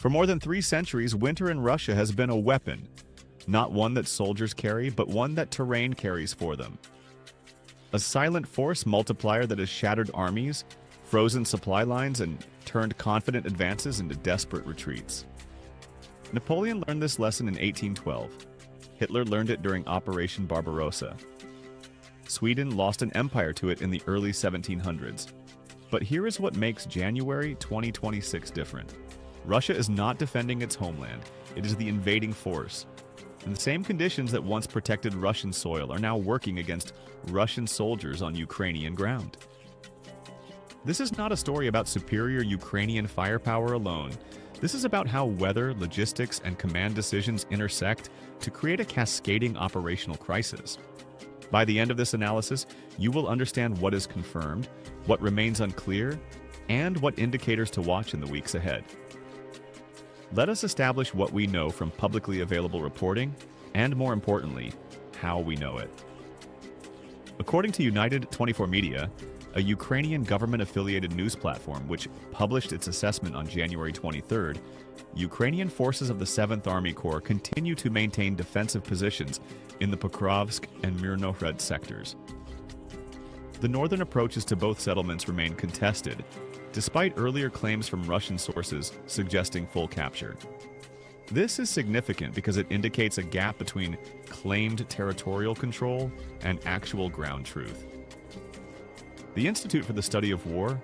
For more than 3 centuries, winter in Russia has been a weapon, not one that soldiers carry, but one that terrain carries for them. A silent force multiplier that has shattered armies, frozen supply lines, and turned confident advances into desperate retreats. Napoleon learned this lesson in 1812. Hitler learned it during Operation Barbarossa. Sweden lost an empire to it in the early 1700s. But here is what makes January 2026 different. Russia is not defending its homeland, it is the invading force. And the same conditions that once protected Russian soil are now working against Russian soldiers on Ukrainian ground. This is not a story about superior Ukrainian firepower alone. This is about how weather, logistics, and command decisions intersect to create a cascading operational crisis. By the end of this analysis, you will understand what is confirmed, what remains unclear, and what indicators to watch in the weeks ahead. Let us establish what we know from publicly available reporting, and more importantly, how we know it. According to United 24 Media, a Ukrainian government-affiliated news platform which published its assessment on January 23rd, Ukrainian forces of the 7th Army Corps continue to maintain defensive positions in the Pokrovsk and Mirnohrad sectors. The northern approaches to both settlements remain contested, despite earlier claims from Russian sources suggesting full capture. This is significant because it indicates a gap between claimed territorial control and actual ground truth. The Institute for the Study of War,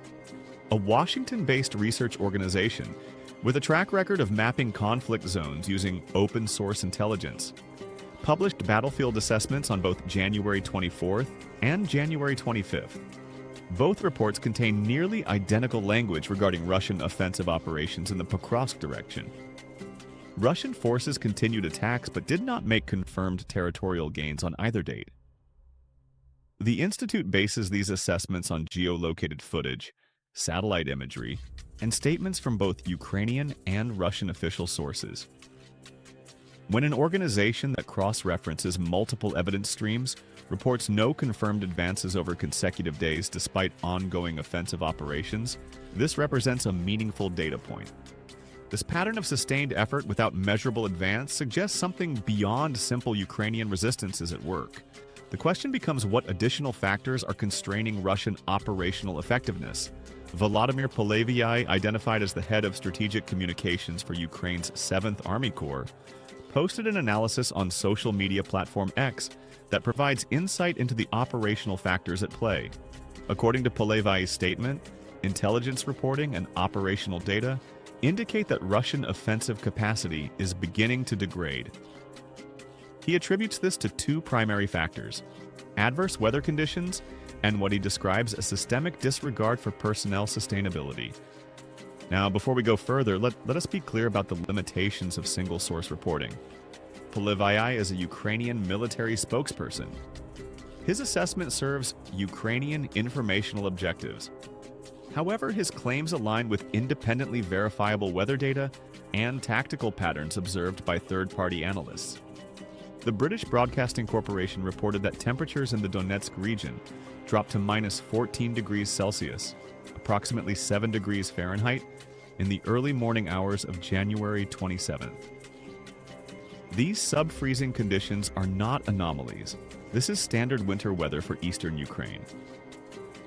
a Washington-based research organization with a track record of mapping conflict zones using open-source intelligence, published battlefield assessments on both January 24th and January 25th. Both reports contain nearly identical language regarding Russian offensive operations in the Pokrovsk direction. Russian forces continued attacks but did not make confirmed territorial gains on either date. The Institute bases these assessments on geolocated footage, satellite imagery, and statements from both Ukrainian and Russian official sources. When an organization that cross-references multiple evidence streams reports no confirmed advances over consecutive days despite ongoing offensive operations, this represents a meaningful data point. This pattern of sustained effort without measurable advance suggests something beyond simple Ukrainian resistance is at work. The question becomes what additional factors are constraining Russian operational effectiveness. Volodymyr Polevyai, identified as the head of strategic communications for Ukraine's 7th Army Corps, posted an analysis on social media platform X that provides insight into the operational factors at play. According to Polevyai's statement, intelligence reporting and operational data indicate that Russian offensive capacity is beginning to degrade. He attributes this to 2 primary factors: adverse weather conditions and what he describes as systemic disregard for personnel sustainability. Now, before we go further, let us be clear about the limitations of single-source reporting. Polevyai is a Ukrainian military spokesperson. His assessment serves Ukrainian informational objectives. However, his claims align with independently verifiable weather data and tactical patterns observed by third-party analysts. The British Broadcasting Corporation reported that temperatures in the Donetsk region dropped to -14 degrees Celsius, approximately 7 degrees Fahrenheit, in the early morning hours of January 27th. These sub-freezing conditions are not anomalies. This is standard winter weather for eastern Ukraine.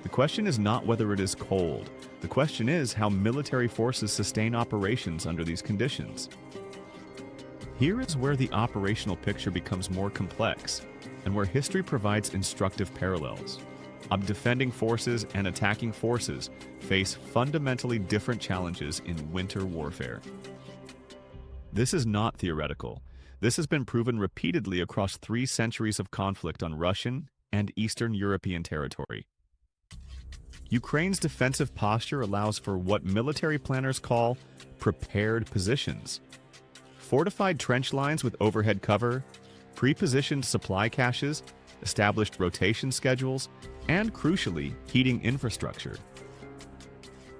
The question is not whether it is cold. The question is how military forces sustain operations under these conditions. Here is where the operational picture becomes more complex, and where history provides instructive parallels. Defending forces and attacking forces face fundamentally different challenges in winter warfare. This is not theoretical. This has been proven repeatedly across 3 centuries of conflict on Russian and Eastern European territory. Ukraine's defensive posture allows for what military planners call prepared positions. Fortified trench lines with overhead cover, pre-positioned supply caches, established rotation schedules, and crucially, heating infrastructure.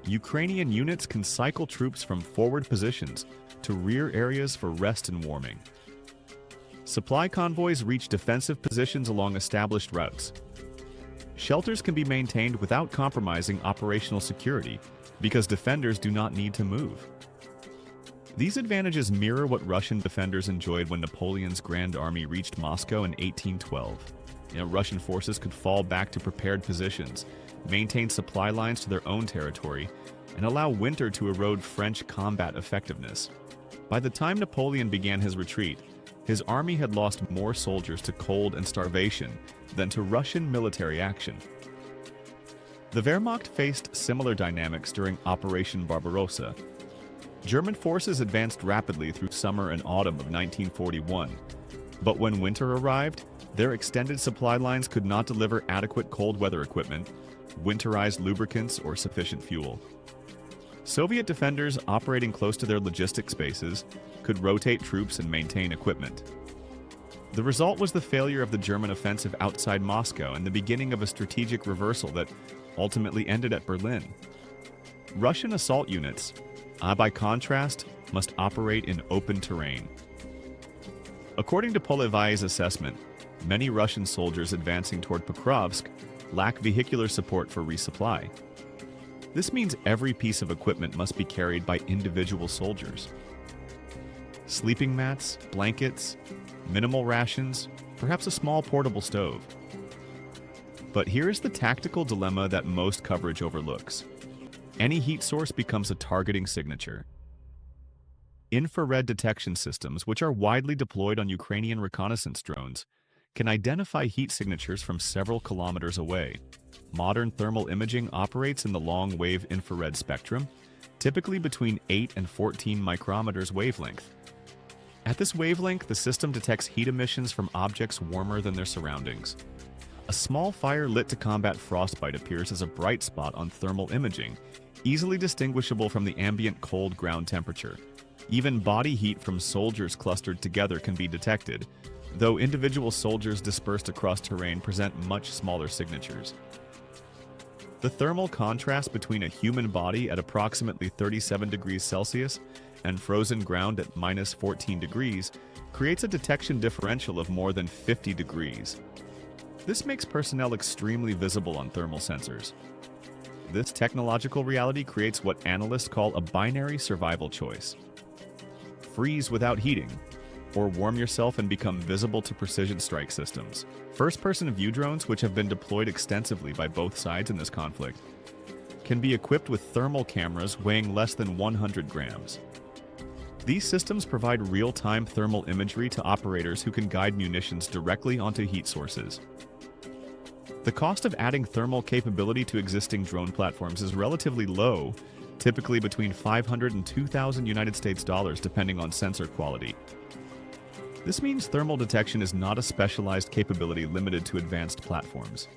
Ukrainian units can cycle troops from forward positions to rear areas for rest and warming. Supply convoys reach defensive positions along established routes. Shelters can be maintained without compromising operational security because defenders do not need to move. These advantages mirror what Russian defenders enjoyed when Napoleon's Grand Army reached Moscow in 1812. Russian forces could fall back to prepared positions, maintain supply lines to their own territory, and allow winter to erode French combat effectiveness. By the time Napoleon began his retreat, his army had lost more soldiers to cold and starvation than to Russian military action. The Wehrmacht faced similar dynamics during Operation Barbarossa. German forces advanced rapidly through summer and autumn of 1941, but when winter arrived, their extended supply lines could not deliver adequate cold weather equipment, winterized lubricants, or sufficient fuel. Soviet defenders operating close to their logistics bases could rotate troops and maintain equipment. The result was the failure of the German offensive outside Moscow and the beginning of a strategic reversal that ultimately ended at Berlin. Russian assault units, by contrast, must operate in open terrain. According to Polevaye's assessment, many Russian soldiers advancing toward Pokrovsk lack vehicular support for resupply. This means every piece of equipment must be carried by individual soldiers. Sleeping mats, blankets, minimal rations, perhaps a small portable stove. But here's the tactical dilemma that most coverage overlooks. Any heat source becomes a targeting signature. Infrared detection systems, which are widely deployed on Ukrainian reconnaissance drones, can identify heat signatures from several kilometers away. Modern thermal imaging operates in the long-wave infrared spectrum, typically between 8 and 14 micrometers wavelength. At this wavelength, the system detects heat emissions from objects warmer than their surroundings. A small fire lit to combat frostbite appears as a bright spot on thermal imaging, easily distinguishable from the ambient cold ground temperature. Even body heat from soldiers clustered together can be detected, though individual soldiers dispersed across terrain present much smaller signatures. The thermal contrast between a human body at approximately 37 degrees Celsius and frozen ground at minus 14 degrees creates a detection differential of more than 50 degrees. This makes personnel extremely visible on thermal sensors. This technological reality creates what analysts call a binary survival choice. Freeze without heating, or warm yourself and become visible to precision strike systems. First-person view drones, which have been deployed extensively by both sides in this conflict, can be equipped with thermal cameras weighing less than 100 grams. These systems provide real-time thermal imagery to operators who can guide munitions directly onto heat sources. The cost of adding thermal capability to existing drone platforms is relatively low, typically between $500 and $2,000 United States dollars depending on sensor quality. This means thermal detection is not a specialized capability limited to advanced platforms.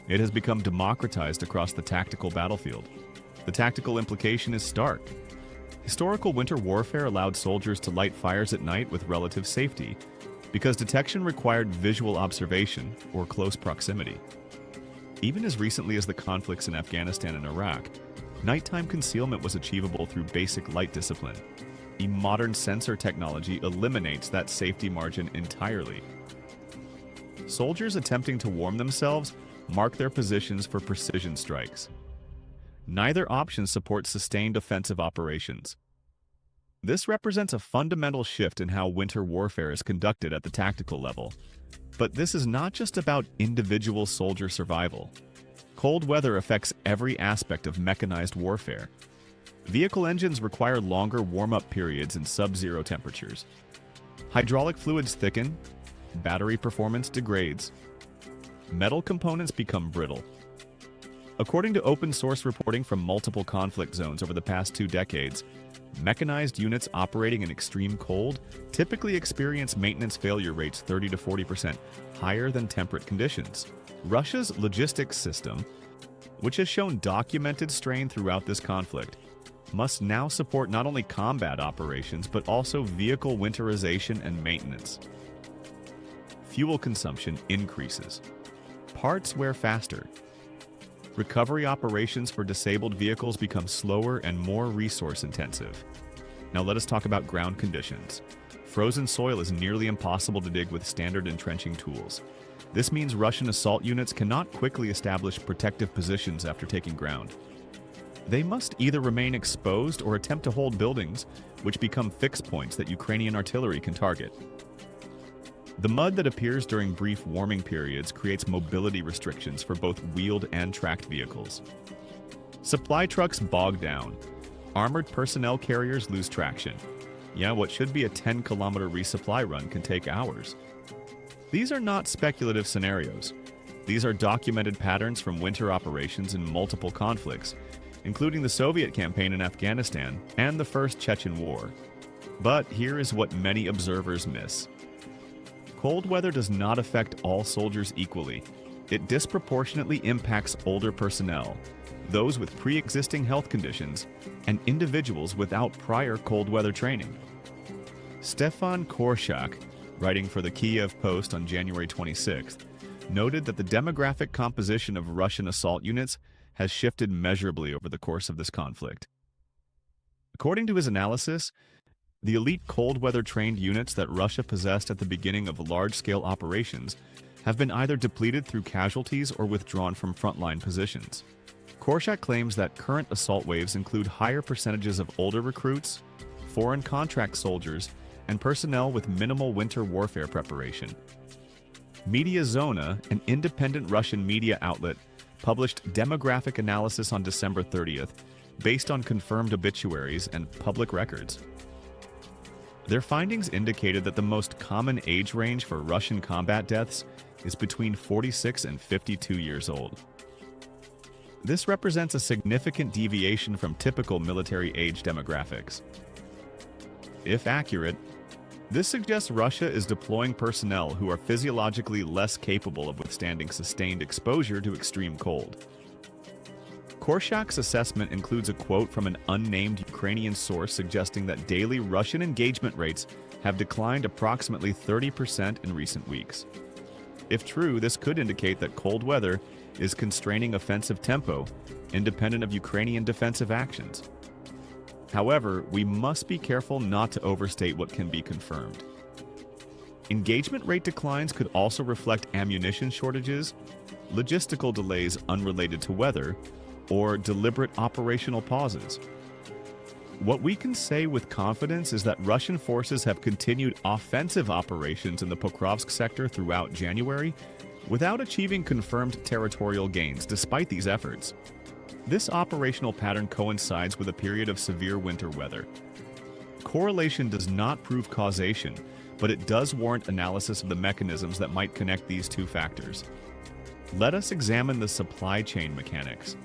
It has become democratized across the tactical battlefield. The tactical implication is stark. Historical winter warfare allowed soldiers to light fires at night with relative safety, because detection required visual observation or close proximity. Even as recently as the conflicts in Afghanistan and Iraq, nighttime concealment was achievable through basic light discipline. The modern sensor technology eliminates that safety margin entirely. Soldiers attempting to warm themselves mark their positions for precision strikes. Neither option supports sustained offensive operations. This represents a fundamental shift in how winter warfare is conducted at the tactical level. But this is not just about individual soldier survival. Cold weather affects every aspect of mechanized warfare. Vehicle engines require longer warm-up periods in sub-zero temperatures. Hydraulic fluids thicken, battery performance degrades. Metal components become brittle. According to open-source reporting from multiple conflict zones over the past 2 decades, mechanized units operating in extreme cold typically experience maintenance failure rates 30 to 40% higher than temperate conditions. Russia's logistics system, which has shown documented strain throughout this conflict, must now support not only combat operations but also vehicle winterization and maintenance. Fuel consumption increases. Parts wear faster. Recovery operations for disabled vehicles become slower and more resource-intensive. Now let us talk about ground conditions. Frozen soil is nearly impossible to dig with standard entrenching tools. This means Russian assault units cannot quickly establish protective positions after taking ground. They must either remain exposed or attempt to hold buildings, which become fixed points that Ukrainian artillery can target. The mud that appears during brief warming periods creates mobility restrictions for both wheeled and tracked vehicles. Supply trucks bog down. Armored personnel carriers lose traction. Yeah, what should be a 10-kilometer resupply run can take hours. These are not speculative scenarios. These are documented patterns from winter operations in multiple conflicts, including the Soviet campaign in Afghanistan and the First Chechen War. But here is what many observers miss. Cold weather does not affect all soldiers equally. It disproportionately impacts older personnel, those with pre-existing health conditions, and individuals without prior cold weather training. Stefan Korshak, writing for the Kiev Post on January 26th, noted that the demographic composition of Russian assault units has shifted measurably over the course of this conflict. According to his analysis, the elite cold weather-trained units that Russia possessed at the beginning of large-scale operations have been either depleted through casualties or withdrawn from frontline positions. Korshak claims that current assault waves include higher percentages of older recruits, foreign contract soldiers, and personnel with minimal winter warfare preparation. Media Zona, an independent Russian media outlet, published demographic analysis on December 30th based on confirmed obituaries and public records. Their findings indicated that the most common age range for Russian combat deaths is between 46 and 52 years old. This represents a significant deviation from typical military age demographics. If accurate, this suggests Russia is deploying personnel who are physiologically less capable of withstanding sustained exposure to extreme cold. Korshak's assessment includes a quote from an unnamed Ukrainian source suggesting that daily Russian engagement rates have declined approximately 30% in recent weeks. If true, this could indicate that cold weather is constraining offensive tempo, independent of Ukrainian defensive actions. However, we must be careful not to overstate what can be confirmed. Engagement rate declines could also reflect ammunition shortages, logistical delays unrelated to weather, or deliberate operational pauses. What we can say with confidence is that Russian forces have continued offensive operations in the Pokrovsk sector throughout January without achieving confirmed territorial gains despite these efforts. This operational pattern coincides with a period of severe winter weather. Correlation does not prove causation, but it does warrant analysis of the mechanisms that might connect these two factors. Let us examine the supply chain mechanics.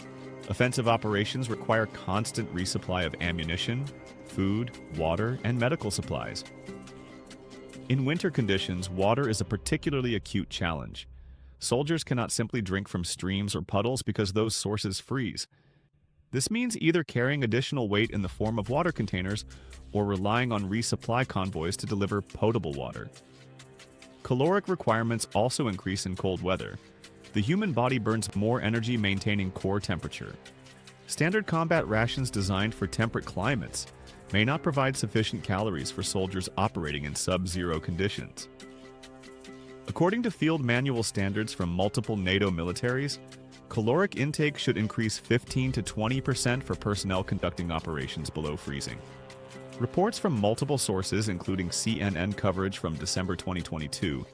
Offensive operations require constant resupply of ammunition, food, water, and medical supplies. In winter conditions, water is a particularly acute challenge. Soldiers cannot simply drink from streams or puddles because those sources freeze. This means either carrying additional weight in the form of water containers or relying on resupply convoys to deliver potable water. Caloric requirements also increase in cold weather. The human body burns more energy maintaining core temperature. Standard combat rations designed for temperate climates may not provide sufficient calories for soldiers operating in sub-zero conditions. According to field manual standards from multiple NATO militaries, caloric intake should increase 15 to 20% for personnel conducting operations below freezing. Reports from multiple sources, including CNN coverage from December 2022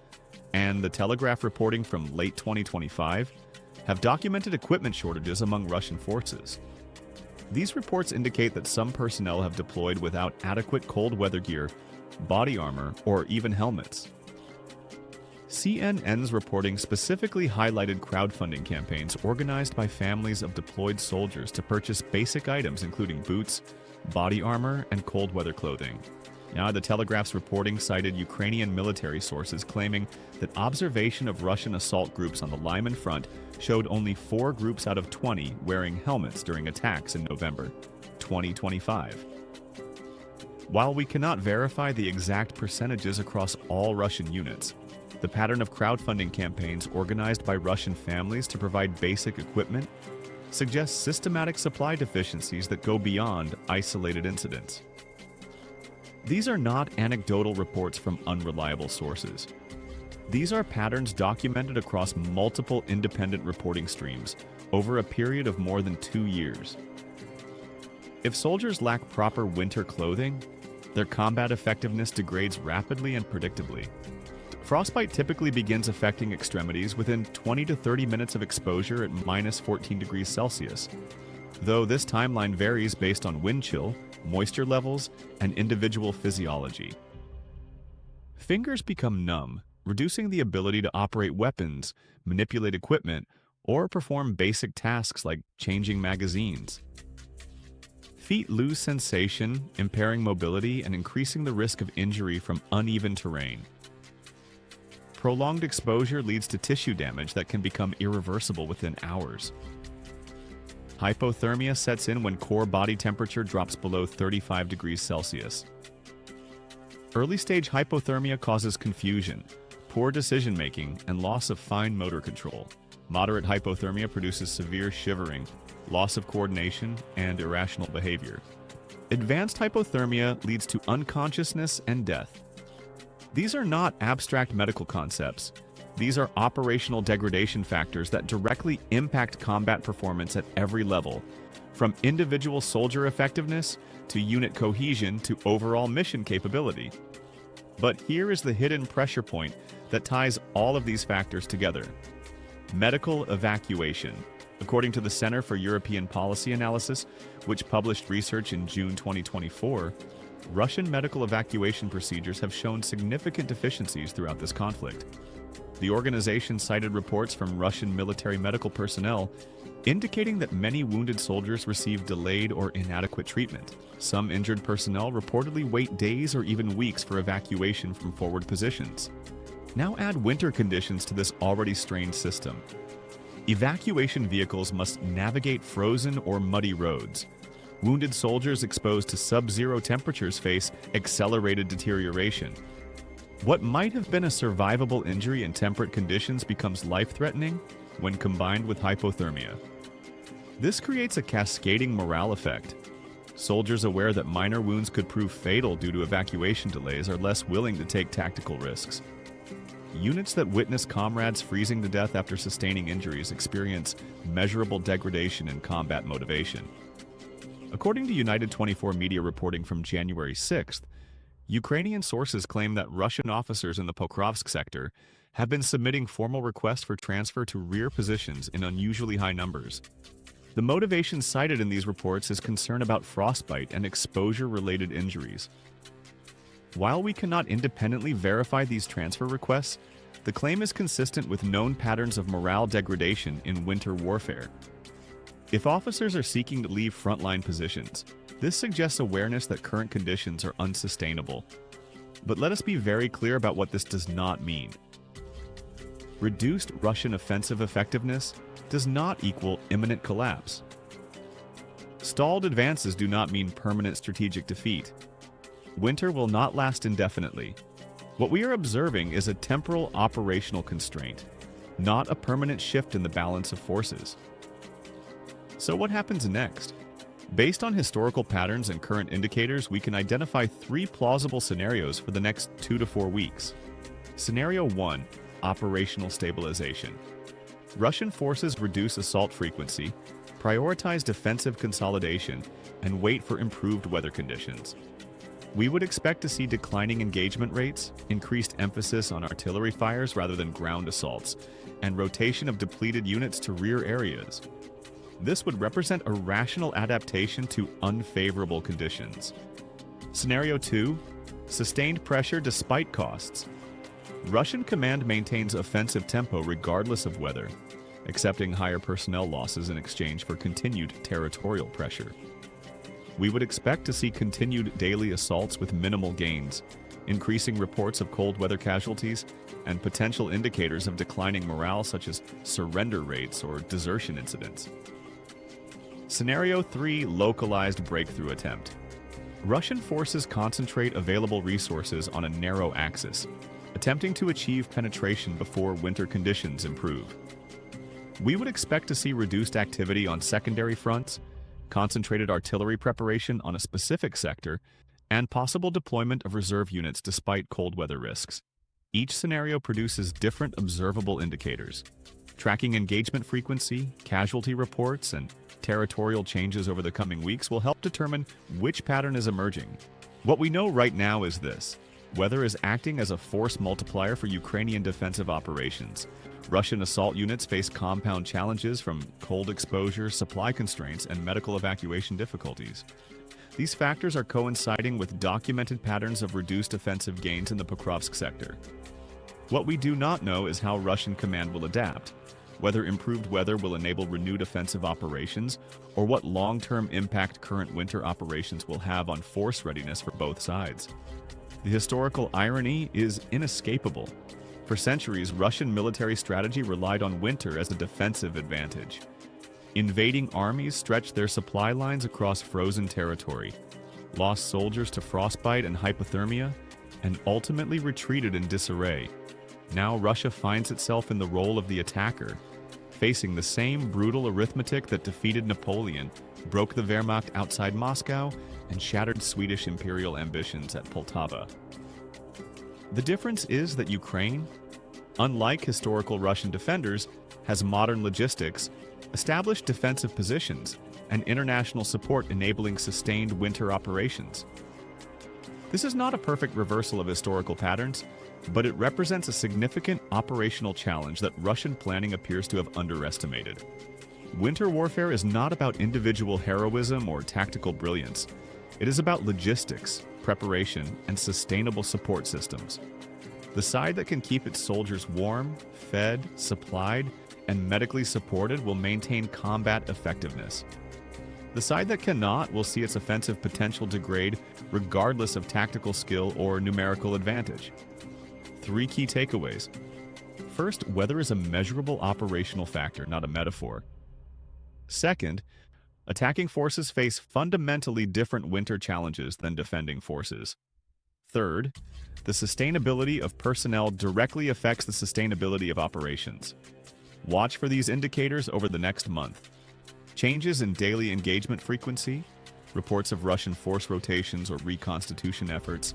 and the Telegraph reporting from late 2025, have documented equipment shortages among Russian forces. These reports indicate that some personnel have deployed without adequate cold weather gear, body armor, or even helmets. CNN's reporting specifically highlighted crowdfunding campaigns organized by families of deployed soldiers to purchase basic items including boots, body armor, and cold weather clothing. Now, the Telegraph's reporting cited Ukrainian military sources claiming that observation of Russian assault groups on the Lyman front showed only 4 groups out of 20 wearing helmets during attacks in November 2025. While we cannot verify the exact percentages across all Russian units, the pattern of crowdfunding campaigns organized by Russian families to provide basic equipment suggests systematic supply deficiencies that go beyond isolated incidents. These are not anecdotal reports from unreliable sources. These are patterns documented across multiple independent reporting streams over a period of more than 2 years. If soldiers lack proper winter clothing, their combat effectiveness degrades rapidly and predictably. Frostbite typically begins affecting extremities within 20 to 30 minutes of exposure at minus 14 degrees Celsius, though this timeline varies based on wind chill, moisture levels, and individual physiology. Fingers become numb, reducing the ability to operate weapons, manipulate equipment, or perform basic tasks like changing magazines. Feet lose sensation, impairing mobility and increasing the risk of injury from uneven terrain. Prolonged exposure leads to tissue damage that can become irreversible within hours. Hypothermia sets in when core body temperature drops below 35 degrees Celsius. Early-stage hypothermia causes confusion, poor decision-making, and loss of fine motor control. Moderate hypothermia produces severe shivering, loss of coordination, and irrational behavior. Advanced hypothermia leads to unconsciousness and death. These are not abstract medical concepts. These are operational degradation factors that directly impact combat performance at every level, from individual soldier effectiveness to unit cohesion to overall mission capability. But here is the hidden pressure point that ties all of these factors together. Medical evacuation. According to the Center for European Policy Analysis, which published research in June 2024, Russian medical evacuation procedures have shown significant deficiencies throughout this conflict. The organization cited reports from Russian military medical personnel indicating that many wounded soldiers receive delayed or inadequate treatment. Some injured personnel reportedly wait days or even weeks for evacuation from forward positions. Now add winter conditions to this already strained system. Evacuation vehicles must navigate frozen or muddy roads. Wounded soldiers exposed to sub-zero temperatures face accelerated deterioration. What might have been a survivable injury in temperate conditions becomes life-threatening when combined with hypothermia. This creates a cascading morale effect. Soldiers aware that minor wounds could prove fatal due to evacuation delays are less willing to take tactical risks. Units that witness comrades freezing to death after sustaining injuries experience measurable degradation in combat motivation. According to United 24 media reporting from January 6th, Ukrainian sources claim that Russian officers in the Pokrovsk sector have been submitting formal requests for transfer to rear positions in unusually high numbers. The motivation cited in these reports is concern about frostbite and exposure-related injuries. While we cannot independently verify these transfer requests, the claim is consistent with known patterns of morale degradation in winter warfare. If officers are seeking to leave frontline positions, this suggests awareness that current conditions are unsustainable. But let us be very clear about what this does not mean. Reduced Russian offensive effectiveness does not equal imminent collapse. Stalled advances do not mean permanent strategic defeat. Winter will not last indefinitely. What we are observing is a temporal operational constraint, not a permanent shift in the balance of forces. So what happens next? Based on historical patterns and current indicators, we can identify 3 plausible scenarios for the next 2 to 4 weeks. Scenario 1, operational stabilization. Russian forces reduce assault frequency, prioritize defensive consolidation, and wait for improved weather conditions. We would expect to see declining engagement rates, increased emphasis on artillery fires rather than ground assaults, and rotation of depleted units to rear areas. This would represent a rational adaptation to unfavorable conditions. Scenario 2, sustained pressure despite costs. Russian command maintains offensive tempo regardless of weather, accepting higher personnel losses in exchange for continued territorial pressure. We would expect to see continued daily assaults with minimal gains, increasing reports of cold weather casualties, and potential indicators of declining morale such as surrender rates or desertion incidents. Scenario 3, localized breakthrough attempt. Russian forces concentrate available resources on a narrow axis, attempting to achieve penetration before winter conditions improve. We would expect to see reduced activity on secondary fronts, concentrated artillery preparation on a specific sector, and possible deployment of reserve units despite cold weather risks. Each scenario produces different observable indicators. Tracking engagement frequency, casualty reports, and territorial changes over the coming weeks will help determine which pattern is emerging. What we know right now is this: weather is acting as a force multiplier for Ukrainian defensive operations. Russian assault units face compound challenges from cold exposure, supply constraints, and medical evacuation difficulties. These factors are coinciding with documented patterns of reduced offensive gains in the Pokrovsk sector. What we do not know is how Russian command will adapt, whether improved weather will enable renewed offensive operations, or what long-term impact current winter operations will have on force readiness for both sides. The historical irony is inescapable. For centuries, Russian military strategy relied on winter as a defensive advantage. Invading armies stretched their supply lines across frozen territory, lost soldiers to frostbite and hypothermia, and ultimately retreated in disarray. Now Russia finds itself in the role of the attacker, facing the same brutal arithmetic that defeated Napoleon, broke the Wehrmacht outside Moscow, and shattered Swedish imperial ambitions at Poltava. The difference is that Ukraine, unlike historical Russian defenders, has modern logistics, established defensive positions, and international support enabling sustained winter operations. This is not a perfect reversal of historical patterns, but it represents a significant operational challenge that Russian planning appears to have underestimated. Winter warfare is not about individual heroism or tactical brilliance. It is about logistics, preparation, and sustainable support systems. The side that can keep its soldiers warm, fed, supplied, and medically supported will maintain combat effectiveness. The side that cannot will see its offensive potential degrade regardless of tactical skill or numerical advantage. 3 key takeaways. First, weather is a measurable operational factor, not a metaphor. Second, attacking forces face fundamentally different winter challenges than defending forces. Third, the sustainability of personnel directly affects the sustainability of operations. Watch for these indicators over the next month. Changes in daily engagement frequency, reports of Russian force rotations or reconstitution efforts,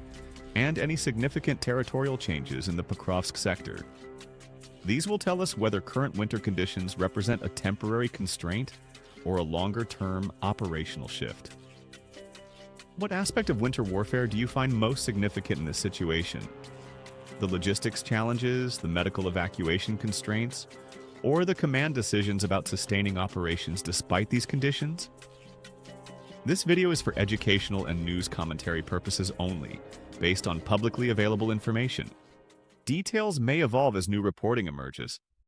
and any significant territorial changes in the Pokrovsk sector. These will tell us whether current winter conditions represent a temporary constraint or a longer-term operational shift. What aspect of winter warfare do you find most significant in this situation? The logistics challenges, the medical evacuation constraints, or the command decisions about sustaining operations despite these conditions? This video is for educational and news commentary purposes only, based on publicly available information. Details may evolve as new reporting emerges.